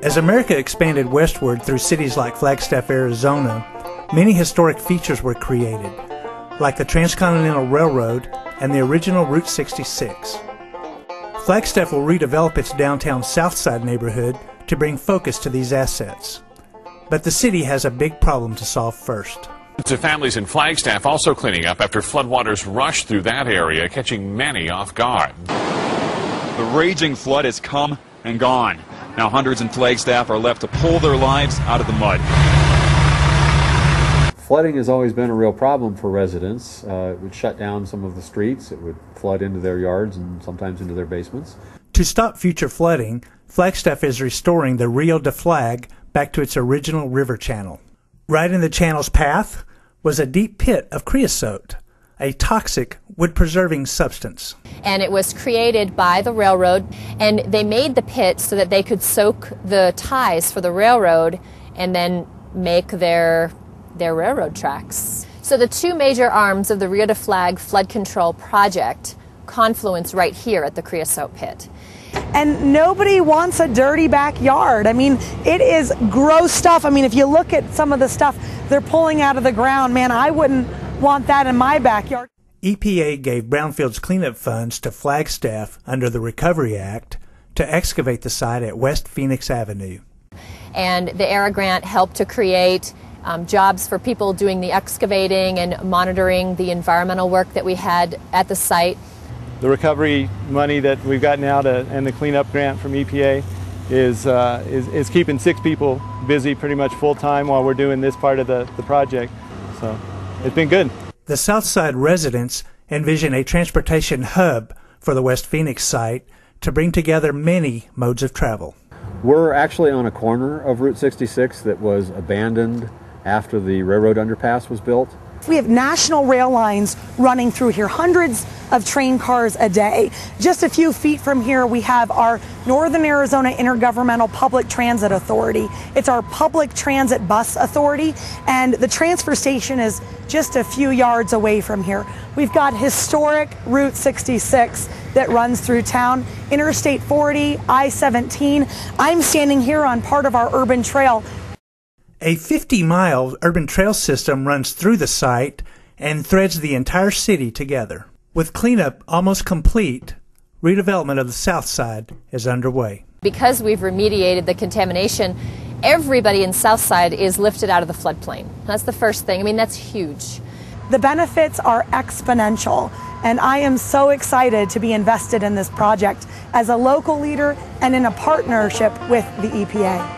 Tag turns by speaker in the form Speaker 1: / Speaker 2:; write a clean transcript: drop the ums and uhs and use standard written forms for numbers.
Speaker 1: As America expanded westward through cities like Flagstaff, Arizona, many historic features were created, like the Transcontinental Railroad and the original Route 66. Flagstaff will redevelop its downtown Southside neighborhood to bring focus to these assets. But the city has a big problem to solve first.
Speaker 2: To families in Flagstaff also cleaning up after floodwaters rushed through that area, catching many off guard.
Speaker 3: The raging flood has come and gone. Now hundreds in Flagstaff are left to pull their lives out of the mud.
Speaker 4: Flooding has always been a real problem for residents. It would shut down some of the streets, it would flood into their yards and sometimes into their basements.
Speaker 1: To stop future flooding, Flagstaff is restoring the Rio de Flag back to its original river channel. Right in the channel's path was a deep pit of creosote, a toxic wood-preserving substance.
Speaker 5: And it was created by the railroad, and they made the pit so that they could soak the ties for the railroad and then make their railroad tracks. So the two major arms of the Rio de Flag flood control project confluence right here at the creosote pit.
Speaker 6: And nobody wants a dirty backyard. I mean, it is gross stuff. I mean, if you look at some of the stuff they're pulling out of the ground, man, I wouldn't want that in my backyard.
Speaker 1: EPA gave brownfields cleanup funds to Flagstaff under the Recovery Act to excavate the site at West Phoenix Avenue.
Speaker 5: And the ERA grant helped to create jobs for people doing the excavating and monitoring the environmental work that we had at the site.
Speaker 7: The recovery money that we've gotten out and the cleanup grant from EPA is keeping 6 people busy pretty much full-time while we're doing this part of the project. So it's been good.
Speaker 1: The Southside residents envision a transportation hub for the West Phoenix site to bring together many modes of travel.
Speaker 4: We're actually on a corner of Route 66 that was abandoned after the railroad underpass was built.
Speaker 6: We have national rail lines running through here, hundreds of train cars a day. Just a few feet from here, we have our Northern Arizona Intergovernmental Public Transit Authority. It's our public transit bus authority, and the transfer station is just a few yards away from here. We've got historic Route 66 that runs through town, Interstate 40, I-17. I'm standing here on part of our urban trail.
Speaker 1: A 50-mile urban trail system runs through the site and threads the entire city together. With cleanup almost complete, redevelopment of the South Side is underway.
Speaker 5: Because we've remediated the contamination, everybody in Southside is lifted out of the floodplain. That's the first thing. I mean, that's huge.
Speaker 6: The benefits are exponential, and I am so excited to be invested in this project as a local leader and in a partnership with the EPA.